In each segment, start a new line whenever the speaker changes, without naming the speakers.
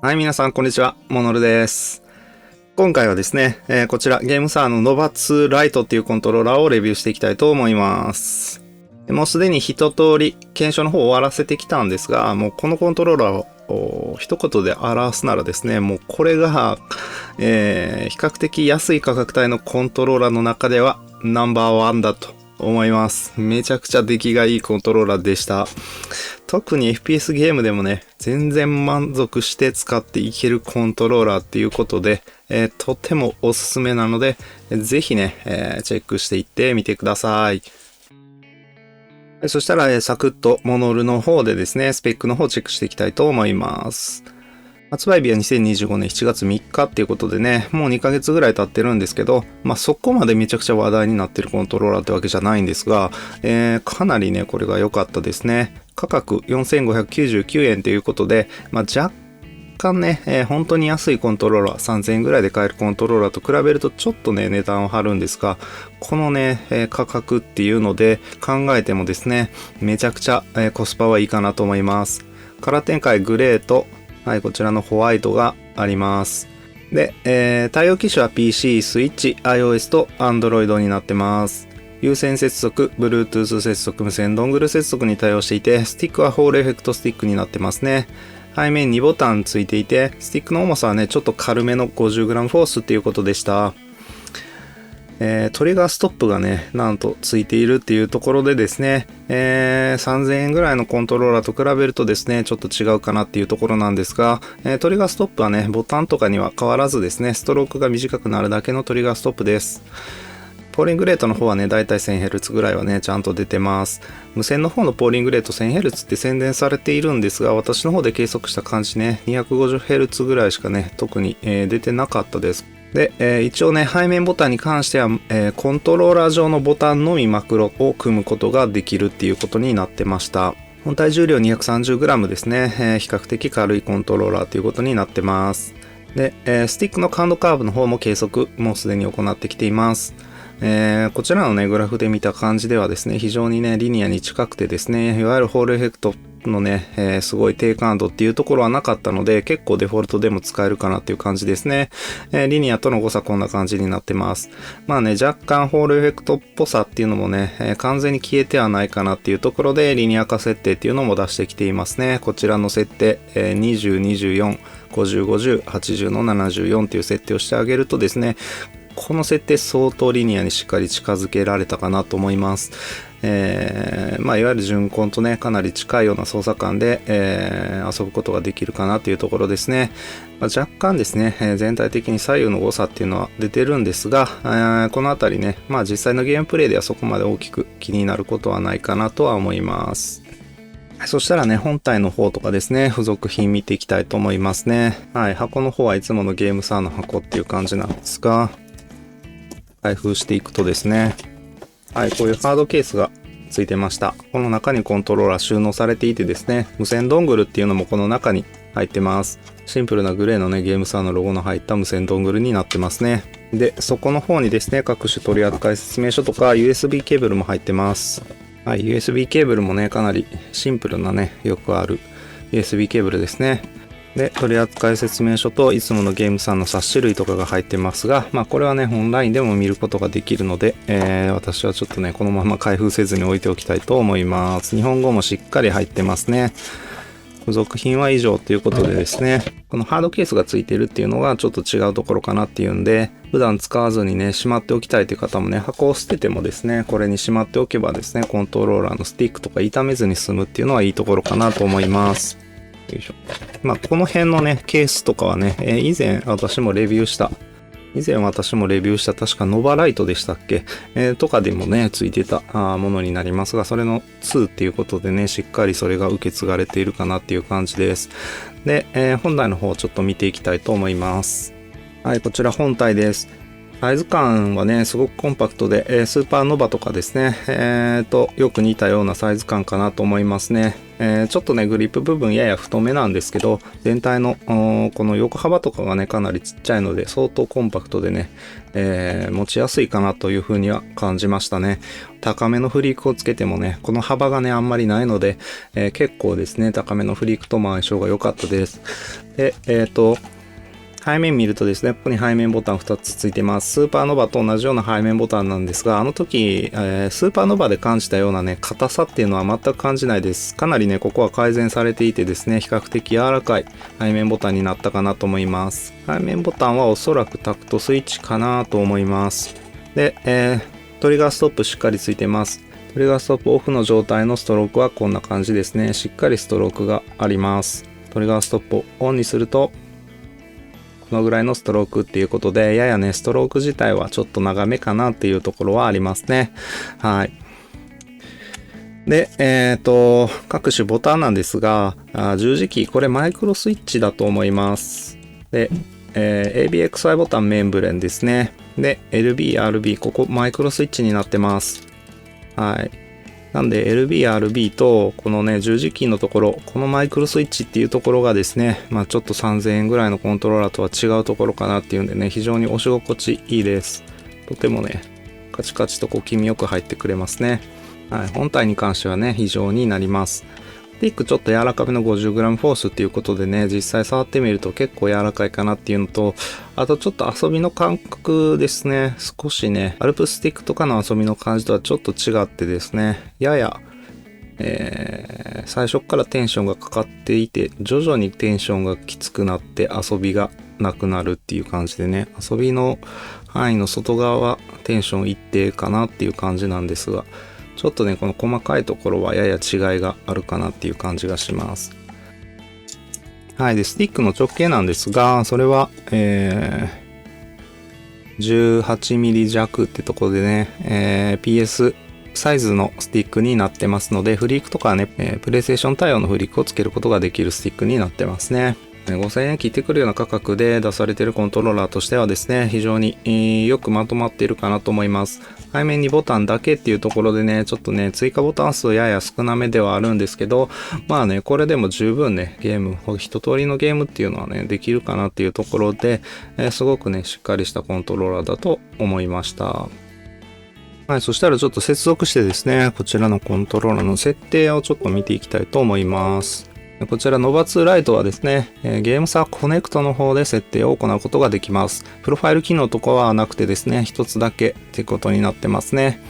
はい、皆さん、こんにちは。モノルです。今回はですね、こちら、ゲームサーのノバ2ライトっていうコントローラーをレビューしていきたいと思います。もうすでに一通り検証の方を終わらせてきたんですが、もうこのコントローラーを一言で表すならですね、もうこれが、比較的安い価格帯のコントローラーの中ではナンバーワンだと思います。めちゃくちゃ出来がいいコントローラーでした。特に FPS ゲームでもね、全然満足して使っていけるコントローラーっていうことで、とてもおすすめなので、ぜひね、チェックしていってみてください。そしたら、サクッとモノルの方でですね、スペックの方をチェックしていきたいと思います。発売日は2025年7月3日っていうことでね、もう2ヶ月ぐらい経ってるんですけど、そこまでめちゃくちゃ話題になってるコントローラーってわけじゃないんですが、かなりね、これが良かったですね。価格4599円ということで、若干ね、本当に安いコントローラー、3000円ぐらいで買えるコントローラーと比べるとちょっとね、値段を張るんですが、このね、価格っていうので考えてもですね、めちゃくちゃ、コスパはいいかなと思います。カラー展開グレーと、はい、こちらのホワイトがあります。で、対応機種は PC、Switch、iOS と Android になってます。有線接続、Bluetooth 接続、無線ドングル接続に対応していて、スティックはホールエフェクトスティックになってますね。背面にボタンついていて、スティックの重さはね、ちょっと軽めの 50g フォースっていうことでした。トリガーストップがね、なんとついているっていうところでですね、3000円ぐらいのコントローラーと比べるとですね、ちょっと違うかなっていうところなんですが、トリガーストップはね、ボタンとかには変わらずですね、ストロークが短くなるだけのトリガーストップです。ポーリングレートの方はね、だいたい 1000Hz ぐらいはね、ちゃんと出てます。無線の方のポーリングレート 1000Hz って宣伝されているんですが、私の方で計測した感じね、250Hz ぐらいしかね、特に、出てなかったです。で、一応ね、背面ボタンに関しては、コントローラー上のボタンのみマクロを組むことができるっていうことになってました。本体重量 230g ですね、比較的軽いコントローラーということになってます。で、スティックの感度カーブの方も計測、もうすでに行ってきています。こちらのね、グラフで見た感じではですね、非常にね、リニアに近くてですね、いわゆるホールエフェクトのね、すごい低感度っていうところはなかったので、結構デフォルトでも使えるかなっていう感じですね。リニアとの誤差こんな感じになってます。若干ホールエフェクトっぽさっていうのもね、完全に消えてはないかなっていうところで、リニア化設定っていうのも出してきていますね。こちらの設定、20、24、50、50、80の74っていう設定をしてあげるとですね、この設定相当リニアにしっかり近づけられたかなと思います。いわゆる純コンとね、かなり近いような操作感で、遊ぶことができるかなというところですね。若干ですね、全体的に左右の誤差っていうのは出てるんですが、このあたりね、実際のゲームプレイではそこまで大きく気になることはないかなとは思います。そしたらね、本体の方とかですね、付属品見ていきたいと思いますね。はい、箱の方はいつものゲームサーの箱っていう感じなんですが、開封していくとですね、はい、こういうハードケースがついてました。この中にコントローラー収納されていてですね、無線ドングルっていうのもこの中に入ってます。シンプルなグレーのね、ゲームサーのロゴの入った無線ドングルになってますね。で、そこの方にですね、各種取扱説明書とか USB ケーブルも入ってます。はい、USB ケーブルもね、かなりシンプルなね、よくある USB ケーブルですね。で、取扱説明書といつものゲームさんの冊子類とかが入ってますが、これはね、オンラインでも見ることができるので、私はちょっとね、このまま開封せずに置いておきたいと思います。日本語もしっかり入ってますね。付属品は以上ということでですね、このハードケースがついてるっていうのがちょっと違うところかなっていうんで、普段使わずにね、しまっておきたいという方もね、箱を捨ててもですね、これにしまっておけばですね、コントローラーのスティックとか傷めずに済むっていうのはいいところかなと思います。よいしょ。この辺のね、ケースとかはね、以前私もレビューした、確かノバライトでしたっけ、とかでもね、ついてたものになりますが、それの2っていうことでね、しっかりそれが受け継がれているかなっていう感じです。で、本体の方をちょっと見ていきたいと思います。はい、こちら本体です。サイズ感はね、すごくコンパクトで、スーパーノバとかですね、よく似たようなサイズ感かなと思いますね。ちょっとね、グリップ部分やや太めなんですけど、全体のこの横幅とかがね、かなりちっちゃいので、相当コンパクトでね、持ちやすいかなというふうには感じましたね。高めのフリークをつけてもね、この幅がね、あんまりないので、結構ですね、高めのフリークとも相性が良かったです。で、背面見るとですね、ここに背面ボタン2つついてます。スーパーノバと同じような背面ボタンなんですが、あの時、スーパーノバで感じたようなね、硬さっていうのは全く感じないです。かなりね、ここは改善されていてですね、比較的柔らかい背面ボタンになったかなと思います。背面ボタンはおそらくタクトスイッチかなと思います。で、トリガーストップしっかりついてます。トリガーストップオフの状態のストロークはこんな感じですね。しっかりストロークがあります。トリガーストップをオンにすると、このぐらいのストロークっていうことで、ややね、ストローク自体はちょっと長めかなっていうところはありますね。はい。で、各種ボタンなんですが、十字キー、これマイクロスイッチだと思います。で、ABXY ボタンメンブレンですね。で、LB、RB、ここマイクロスイッチになってます。はい。なんで LB、RB とこのね十字キーのところ、このマイクロスイッチっていうところがですね、ちょっと3000円ぐらいのコントローラーとは違うところかなっていうんでね、非常に押し心地いいです。とてもね、カチカチとこう気味よく入ってくれますね。はい、本体に関してはね、非常になります。スティックちょっと柔らかめの 50g フォースっていうことでね、実際触ってみると結構柔らかいかなっていうのと、あとちょっと遊びの感覚ですね。少しね、アルプスティックとかの遊びの感じとはちょっと違ってですね、やや、最初からテンションがかかっていて、徐々にテンションがきつくなって遊びがなくなるっていう感じでね、遊びの範囲の外側はテンション一定かなっていう感じなんですが、ちょっとね、この細かいところはやや違いがあるかなっていう感じがします。はい。で、スティックの直径なんですが、それは、18mm 弱ってところでね、PS サイズのスティックになってますので、フリークとかね、プレイステーション対応のフリークをつけることができるスティックになってますね。5000円切ってくるような価格で出されているコントローラーとしてはですね、非常によくまとまっているかなと思います。背面にボタンだけっていうところでね、ちょっとね、追加ボタン数やや少なめではあるんですけど、これでも十分ね、ゲーム、一通りのゲームっていうのはね、できるかなっていうところで、すごくね、しっかりしたコントローラーだと思いました。はい、そしたらちょっと接続してですね、こちらのコントローラーの設定をちょっと見ていきたいと思います。こちら Nova2 Lite はですね、ゲームサーコネクトの方で設定を行うことができます。プロファイル機能とかはなくてですね、一つだけってことになってますね。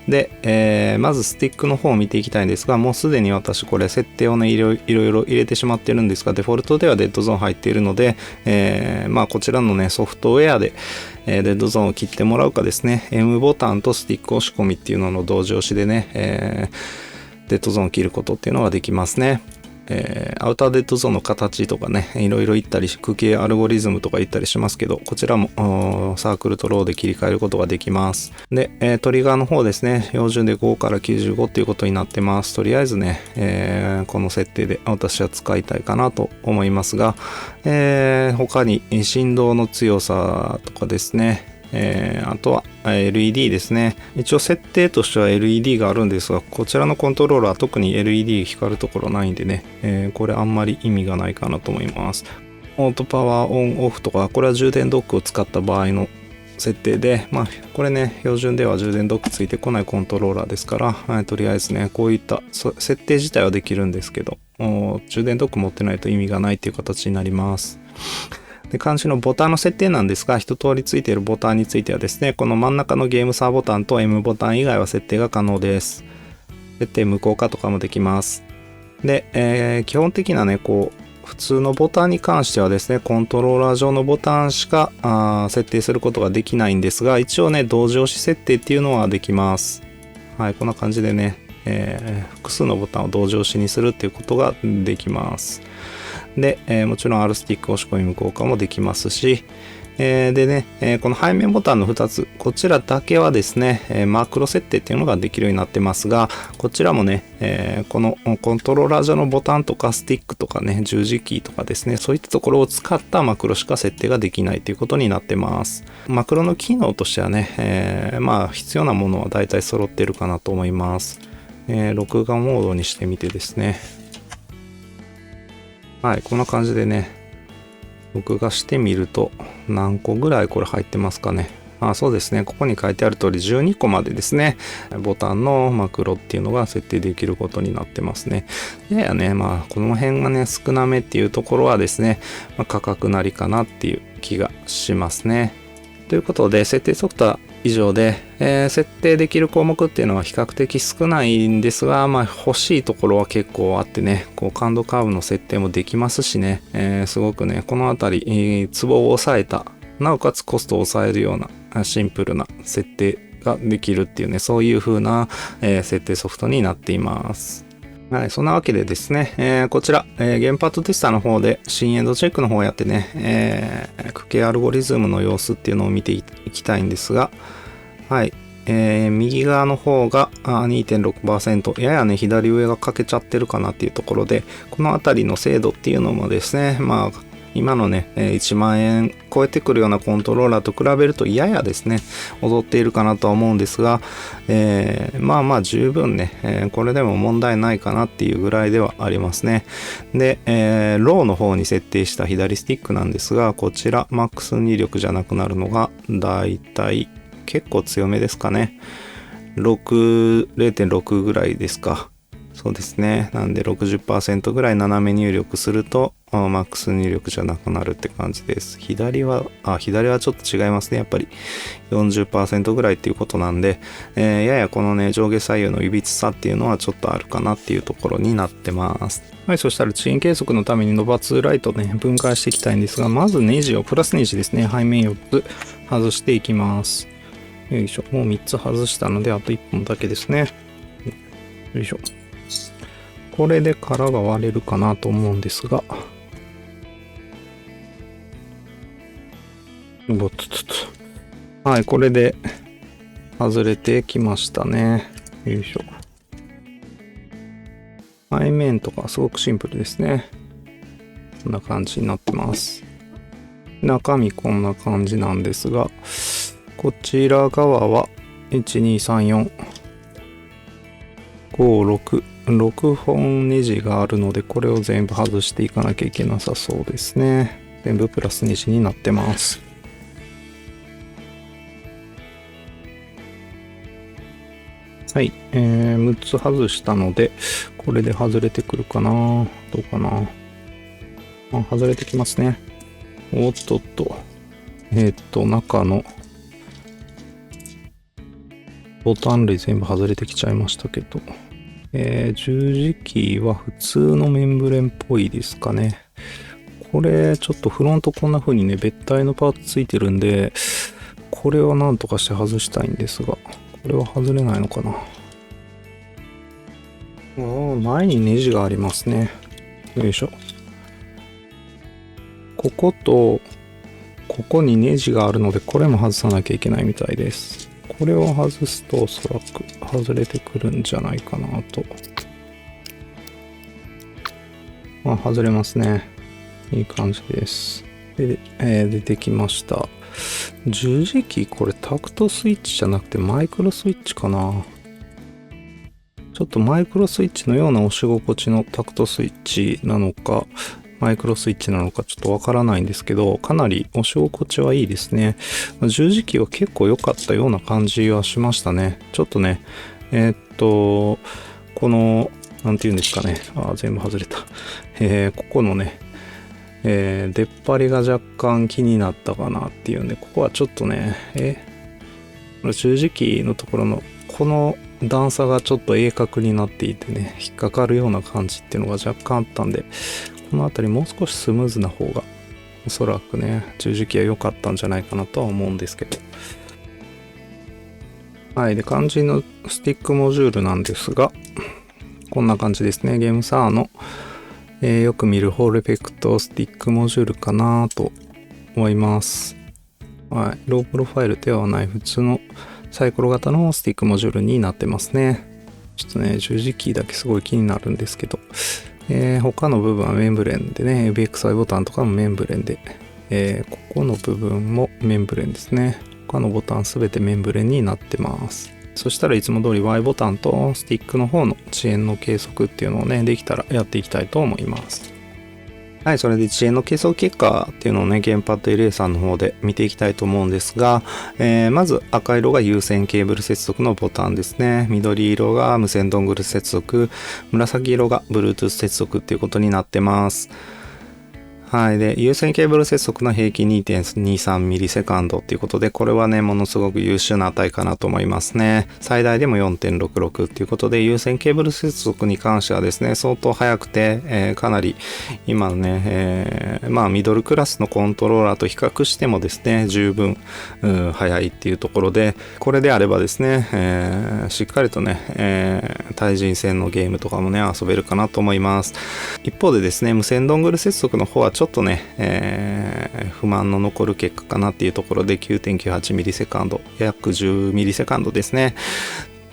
で、まずスティックの方を見ていきたいんですが、もうすでに私これ設定をね、いろいろ入れてしまってるんですが、デフォルトではデッドゾーン入っているので、こちらのね、ソフトウェアで、デッドゾーンを切ってもらうかですね、M ボタンとスティック押し込みっていうのの同時押しでね、デッドゾーンを切ることっていうのができますね。アウターデッドゾーンの形とかね、いろいろ言ったり、空気アルゴリズムとか言ったりしますけど、こちらもサークルとローで切り替えることができます。で、トリガーの方ですね、標準で5から95っていうことになってます。とりあえずね、この設定で私は使いたいかなと思いますが、他に振動の強さとかですね、あとは LED ですね。一応設定としては LED があるんですが、こちらのコントローラーは特に LED 光るところないんでね、これあんまり意味がないかなと思います。オートパワーオンオフとか、これは充電ドックを使った場合の設定で、これね、標準では充電ドックついてこないコントローラーですから、とりあえずね、こういった設定自体はできるんですけど、充電ドック持ってないと意味がないっていう形になります。で、監視のボタンの設定なんですが、一通りついているボタンについてはですね、この真ん中のゲームサーボタンと M ボタン以外は設定が可能です。設定無効化とかもできます。で、基本的なね、普通のボタンに関してはですね、コントローラー上のボタンしか設定することができないんですが、一応ね、同時押し設定っていうのはできます。はい、こんな感じでね、複数のボタンを同時押しにするっていうことができます。で、もちろん R スティック押し込み無効化もできますし、でね、この背面ボタンの2つ、こちらだけはですね、マクロ設定っていうのができるようになってますが、こちらもね、このコントローラー上のボタンとかスティックとかね、十字キーとかですね、そういったところを使ったマクロしか設定ができないということになってます。マクロの機能としてはね、まあ必要なものは大体揃ってるかなと思います。録画モードにしてみてですね。はい、こんな感じでね、録画してみると何個ぐらいこれ入ってますかね。そうですね。ここに書いてある通り12個までですね、ボタンのマクロっていうのが設定できることになってますね。ややね、この辺がね、少なめっていうところはですね、価格なりかなっていう気がしますね。ということで、設定ソフトは以上で、設定できる項目っていうのは比較的少ないんですが、欲しいところは結構あってね、感度カーブの設定もできますしね、すごくね、このあたり、ツボを抑えた、なおかつコストを抑えるようなシンプルな設定ができるっていうね、そういう風な、設定ソフトになっています。はい、そんなわけでですね、こちら、ゲームパッドテスターの方で新エンドチェックの方をやってね、区形アルゴリズムの様子っていうのを見ていきたいんですが、はい、右側の方が 2.6%、ややね、左上が欠けちゃってるかなっていうところで、このあたりの精度っていうのもですね、今のね、1万円超えてくるようなコントローラーと比べるとややですね、劣っているかなとは思うんですが、十分ね、これでも問題ないかなっていうぐらいではありますね。で、ローの方に設定した左スティックなんですが、こちらマックス入力じゃなくなるのが、だいたい結構強めですかね。0.6 ぐらいですか。そうですね。なんで 60% ぐらい斜め入力すると、マックス入力じゃなくなるって感じです。左はちょっと違いますね。やっぱり 40% ぐらいっていうことなんで、ややこのね、上下左右のいびつさっていうのはちょっとあるかなっていうところになってます。はい、そしたら遅延計測のためにノバ2ライトね、分解していきたいんですが、まずネジを、プラスネジですね、背面4つ外していきます。よいしょ。もう3つ外したので、あと1本だけですね。よいしょ。これで殻が割れるかなと思うんですが。はい、これで外れてきましたね。よいしょ。背面とかすごくシンプルですね。こんな感じになってます。中身こんな感じなんですが、こちら側は1、2、3、4、5、6本ネジがあるので、これを全部外していかなきゃいけなさそうですね。全部プラスネジになってます。はい、6つ外したので、これで外れてくるかな。どうかな。外れてきますね。おっとっと。中のボタン類全部外れてきちゃいましたけど。十字キーは普通のメンブレンっぽいですかね。これちょっとフロントこんな風にね、別体のパーツついてるんで、これはなんとかして外したいんですが、これは外れないのかな。前にネジがありますね。よいしょ。こことここにネジがあるので、これも外さなきゃいけないみたいです。これを外すとおそらく外れてくるんじゃないかなと。外れますね。いい感じです。で、出てきました。十字キー、これタクトスイッチじゃなくてマイクロスイッチかな。ちょっとマイクロスイッチのような押し心地のタクトスイッチなのか、マイクロスイッチなのかちょっとわからないんですけど、かなり押し心地はいいですね。十字キーは結構良かったような感じはしましたね。ちょっとね、この、なんて言うんですかね。全部外れた。ここのね、出っ張りが若干気になったかなっていうんで、ここはちょっとね、十字キーのところの、この段差がちょっと鋭角になっていてね、引っかかるような感じっていうのが若干あったんで、この辺りもう少しスムーズな方がおそらくね、十字キーは良かったんじゃないかなとは思うんですけど。はい。で、肝心のスティックモジュールなんですが、こんな感じですね。ゲームサーの、よく見るホールエフェクトスティックモジュールかなと思います。はい、ロープロファイルではない普通のサイコロ型のスティックモジュールになってますね。ちょっとね、十字キーだけすごい気になるんですけど、他の部分はメンブレンでね、ABXY ボタンとかもメンブレンで、ここの部分もメンブレンですね。他のボタンすべてメンブレンになってます。そしたらいつも通り Y ボタンとスティックの方の遅延の計測っていうのをね、できたらやっていきたいと思います。はい、それで遅延の計測結果っていうのをね、ゲームパッド LA さんの方で見ていきたいと思うんですが、まず赤色が有線ケーブル接続のボタンですね。緑色が無線ドングル接続、紫色が Bluetooth 接続っていうことになってます。はい。で、有線ケーブル接続の平均 2.23 ミリセカンドっていうことで、これはね、ものすごく優秀な値かなと思いますね。最大でも 4.66 っていうことで、有線ケーブル接続に関してはですね、相当速くて、かなり今のね、ミドルクラスのコントローラーと比較してもですね、十分、速いっていうところで、これであればですね、しっかりとね、対人戦のゲームとかもね、遊べるかなと思います。一方でですね、無線ドングル接続の方はちょっとね、不満の残る結果かなっていうところで 9.98 ミリセカンド、約10ミリセカンドですね。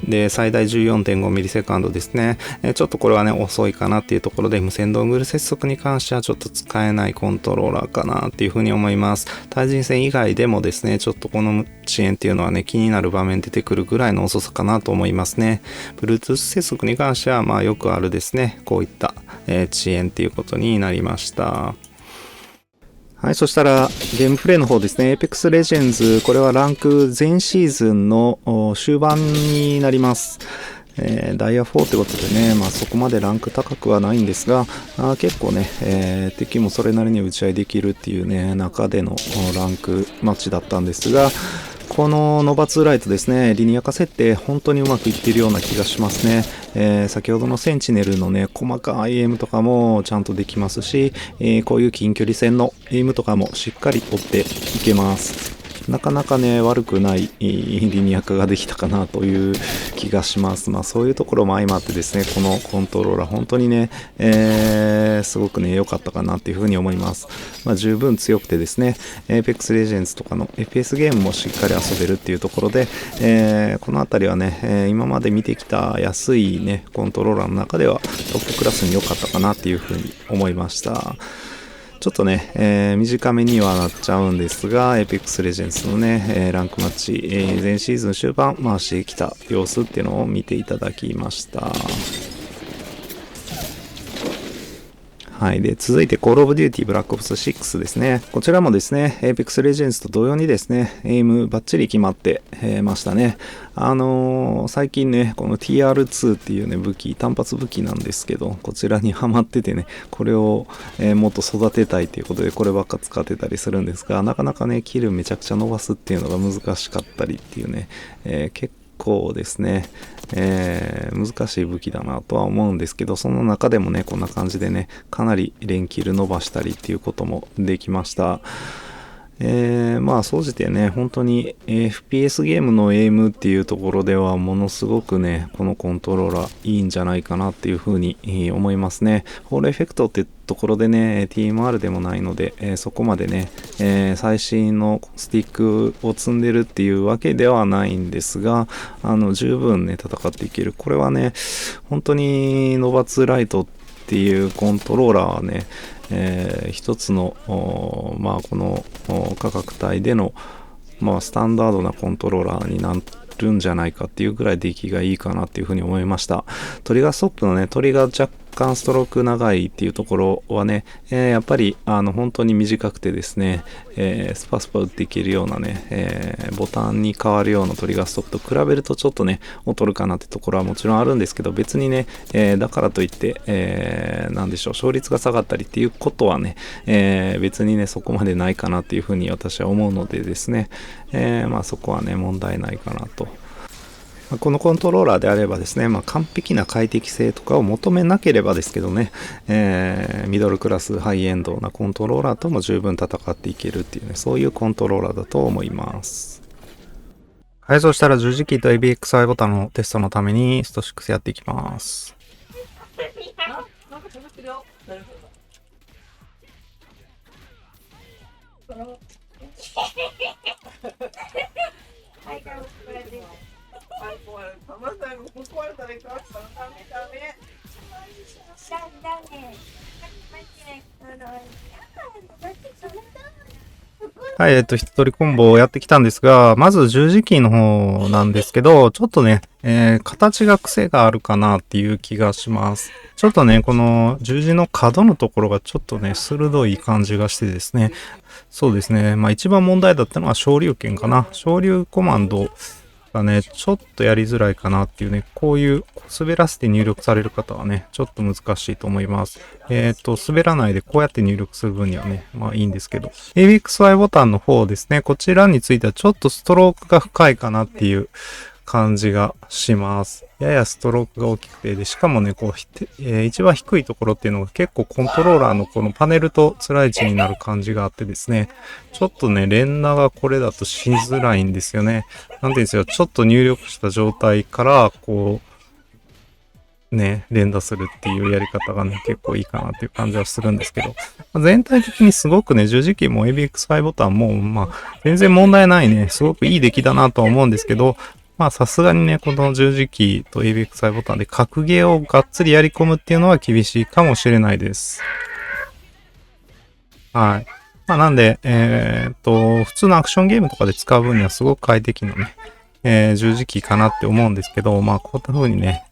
で、最大 14.5 ミリセカンドですね。ちょっとこれはね、遅いかなっていうところで、無線ドングル接続に関してはちょっと使えないコントローラーかなっていうふうに思います。対人戦以外でもですね、ちょっとこの遅延っていうのはね、気になる場面出てくるぐらいの遅さかなと思いますね。Bluetooth 接続に関しては、よくあるですね、こういった、遅延っていうことになりました。はい、そしたらゲームプレイの方ですね。Apex Legends、これはランク前シーズンの終盤になります。ダイヤ4ってことでね、そこまでランク高くはないんですが、結構ね、敵もそれなりに打ち合いできるっていうね、中でのランクマッチだったんですが、このノバ2ライトですね、リニア化設定本当にうまくいっているような気がしますね。先ほどのセンチネルのね、細かいエイムとかもちゃんとできますし、こういう近距離戦のエイムとかもしっかり追っていけます。なかなかね、悪くないリニア化ができたかなという気がします。そういうところも相まってですね、このコントローラー本当にね、すごくね、良かったかなっていうふうに思います。十分強くてですね、Apex Legends とかの FPS ゲームもしっかり遊べるっていうところで、このあたりはね、今まで見てきた安いね、コントローラーの中ではトップクラスに良かったかなっていうふうに思いました。ちょっとね、短めにはなっちゃうんですが、Apex Legends のね、ランクマッチ、前シーズン終盤回してきた様子っていうのを見ていただきました。はい。で、続いて Call of Duty Black Ops 6ですね。こちらもですね、Apex Legends と同様にですね、エイムバッチリ決まって、ましたね。最近ね、この TR2 っていうね、武器、単発武器なんですけど、こちらにハマっててね、これを、もっと育てたいということで、こればっか使ってたりするんですが、なかなかね、キルめちゃくちゃ伸ばすっていうのが難しかったりっていうね、結構ですね、難しい武器だなとは思うんですけど、その中でもね、こんな感じでね、かなり連キル伸ばしたりっていうこともできました。総じてね、本当に FPS ゲームのエイムっていうところではものすごくね、このコントローラーいいんじゃないかなっていうふうに思いますね。ホールエフェクトってところでね、TMR でもないので、そこまでね、最新のスティックを積んでるっていうわけではないんですが、十分ね、戦っていける。これはね、本当にノバ2ライトっていうコントローラーはね、一つの、この価格帯での、スタンダードなコントローラーになるんじゃないかっていうぐらい出来がいいかなっていうふうに思いました。トリガーストップのね、トリガー若干ストローク長いっていうところはね、やっぱり本当に短くてですね、スパスパ打っていけるようなね、ボタンに変わるようなトリガーストップと比べるとちょっとね、劣るかなってところはもちろんあるんですけど、別にね、だからといって、なんでしょう、勝率が下がったりっていうことはね、別にね、そこまでないかなっていうふうに私は思うのでですね、そこはね、問題ないかなと。このコントローラーであればですね、完璧な快適性とかを求めなければですけどね、ミドルクラスハイエンドなコントローラーとも十分戦っていけるっていうね、そういうコントローラーだと思います。はい、そしたら十字キーと ABXY ボタンのテストのためにスト6やっていきます。はい、一通りコンボをやってきたんですが、まず十字キーの方なんですけど、ちょっとね、形が癖があるかなっていう気がします。ちょっとね、この十字の角のところがちょっとね、鋭い感じがしてですね、そうですね、まあ一番問題だったのは昇竜拳かな。昇竜コマンドがね、ちょっとやりづらいかなっていうね、こういう滑らせて入力される方はね、ちょっと難しいと思います。滑らないでこうやって入力する分にはね、まあいいんですけど、ABXY ボタンの方ですね、こちらについてはちょっとストロークが深いかなっていう感じがします。ややストロークが大きくて、で、しかもね、こう、一番低いところっていうのが結構コントローラーのこのパネルとつらい位置になる感じがあってですね、ちょっとね、連打がこれだとしづらいんですよね。なんていうんですよ、ちょっと入力した状態から、こう、ね、連打するっていうやり方がね、結構いいかなっていう感じはするんですけど、全体的にすごくね、十字キーも ABXY ボタンも、まあ、全然問題ないね、すごくいい出来だなとは思うんですけど、まあさすがにね、この十字キーと ABXY ボタンで格ゲーをがっつりやり込むっていうのは厳しいかもしれないです。はい。まあなんで、普通のアクションゲームとかで使う分にはすごく快適なね、十字キーかなって思うんですけど、まあこんな風にね、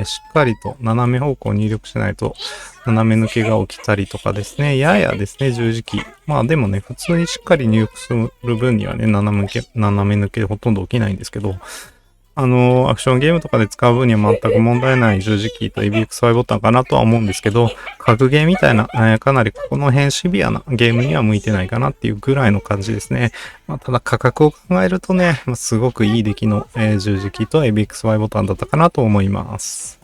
しっかりと斜め方向入力しないと斜め抜けが起きたりとかですね、ややですね、十字キー。まあでもね、普通にしっかり入力する分にはね、斜め抜けほとんど起きないんですけど、アクションゲームとかで使う分には全く問題ない十字キーと ABXY ボタンかなとは思うんですけど、格ゲーみたいな、かなりここの辺シビアなゲームには向いてないかなっていうぐらいの感じですね。まあ、ただ価格を考えるとね、すごくいい出来の、十字キーと ABXY ボタンだったかなと思います。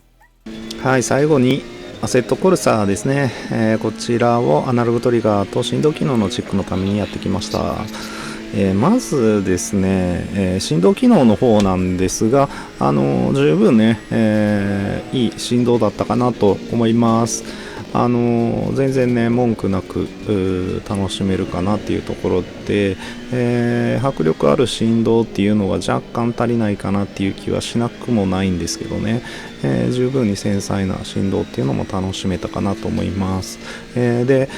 はい、最後にアセットコルサーですね。こちらをアナログトリガーと振動機能のチェックのためにやってきました。まずですね、振動機能の方なんですが、十分ね、いい振動だったかなと思います。全然ね、文句なく楽しめるかなっていうところで、迫力ある振動っていうのは若干足りないかなっていう気はしなくもないんですけどね、十分に繊細な振動っていうのも楽しめたかなと思います。で、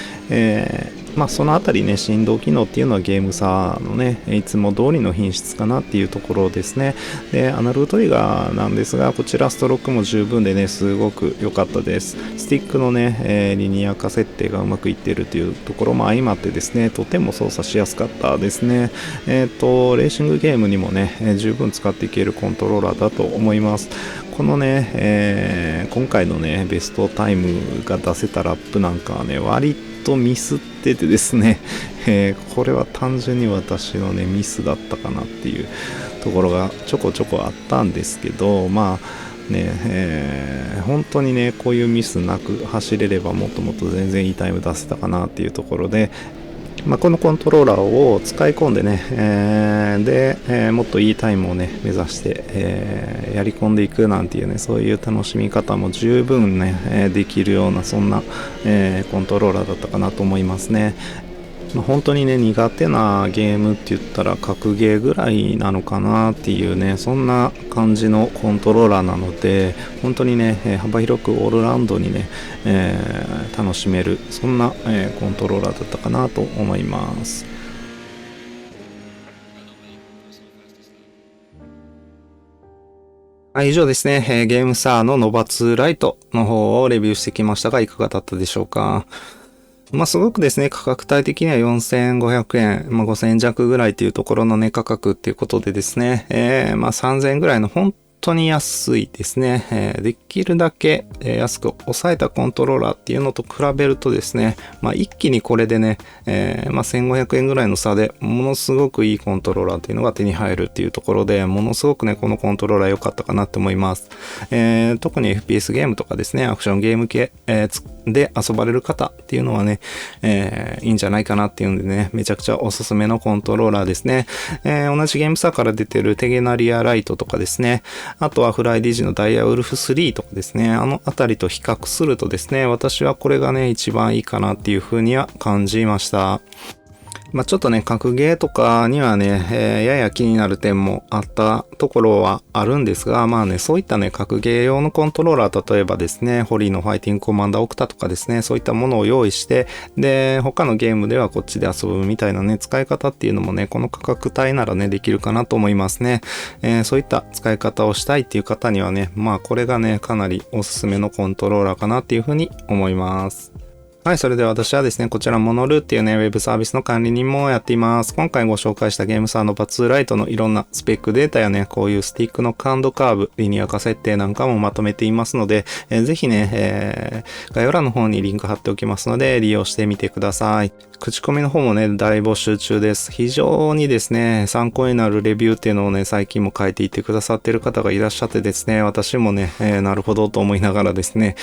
まあそのあたりね、振動機能っていうのはゲーム差のね、いつも通りの品質かなっていうところですね。で、アナログトリガーなんですが、こちらストロークも十分でね、すごく良かったです。スティックのね、リニア化設定がうまくいっているというところも相まってですね、とても操作しやすかったですね。レーシングゲームにもね、十分使っていけるコントローラーだと思います。このね、今回のね、ベストタイムが出せたラップなんかはね、割とミスっててですね、これは単純に私のね、ミスだったかなっていうところがちょこちょこあったんですけど、まあね、本当にね、こういうミスなく走れればもっともっと全然いいタイム出せたかなっていうところで、まあ、このコントローラーを使い込んでね、もっといいタイムをね目指して、やり込んでいくなんていうね、そういう楽しみ方も十分ね、できるようなそんな、コントローラーだったかなと思いますね。まあ、本当にね、苦手なゲームって言ったら格ゲーぐらいなのかなっていうね、そんな感じのコントローラーなので、本当にね、幅広くオールラウンドにね、楽しめるそんな、コントローラーだったかなと思います。はい、以上ですね、ゲームサーのノバ2ライトの方をレビューしてきましたが、いかがだったでしょうか。まあすごくですね、価格帯的には4500円、まあ5000円弱ぐらいっていうところのね、価格っていうことでですね、まあ3000円ぐらいの本当に安いですね。できるだけ安く抑えたコントローラーっていうのと比べるとですね、まあ一気にこれでね、まあ1500円ぐらいの差でものすごくいいコントローラーっていうのが手に入るっていうところで、ものすごくね、このコントローラー良かったかなって思います。特に FPS ゲームとかですね、アクションゲーム系、で遊ばれる方っていうのはね、いいんじゃないかなっていうんでね、めちゃくちゃおすすめのコントローラーですね。同じゲームサーから出てるテゲナリアライトとかですね、あとはフライディジのダイヤウルフ3とかですね、あのあたりと比較するとですね、私はこれがね、一番いいかなっていう風には感じました。ちょっとね、格ゲーとかにはね、やや気になる点もあったところはあるんですが、そういったね、格ゲー用のコントローラー、例えばですね、ホリーのファイティングコマンダーオクタとかですね、そういったものを用意して、で、他のゲームではこっちで遊ぶみたいなね、使い方っていうのもね、この価格帯ならね、できるかなと思いますね。そういった使い方をしたいっていう方にはね、これがね、かなりおすすめのコントローラーかなっていうふうに思います。はい、それでは私はですね、こちらモノルっていうね、ウェブサービスの管理人もやっています。今回ご紹介したゲームサーノバ2ライトのいろんなスペックデータやね、こういうスティックの感度カーブ、リニア化設定なんかもまとめていますので、ぜひね、概要欄の方にリンク貼っておきますので、利用してみてください。口コミの方もね、大募集中です。非常にですね、参考になるレビューっていうのをね、最近も書いていってくださっている方がいらっしゃってですね、私もね、なるほどと思いながらですね、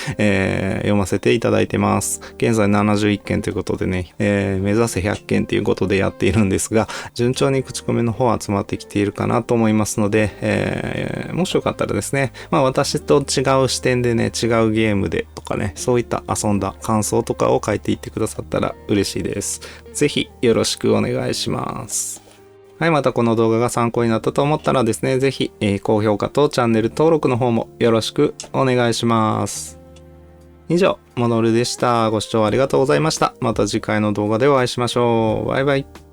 読ませていただいてます。現在71件ということでね、目指せ100件ということでやっているんですが、順調に口コミの方集まってきているかなと思いますので、もしよかったらですね、私と違う視点でね、違うゲームでとかね、そういった遊んだ感想とかを書いていってくださったら嬉しいです。ぜひよろしくお願いします。はい、またこの動画が参考になったと思ったらですね、ぜひ、高評価とチャンネル登録の方もよろしくお願いします。以上、モノルでした。ご視聴ありがとうございました。また次回の動画でお会いしましょう。バイバイ。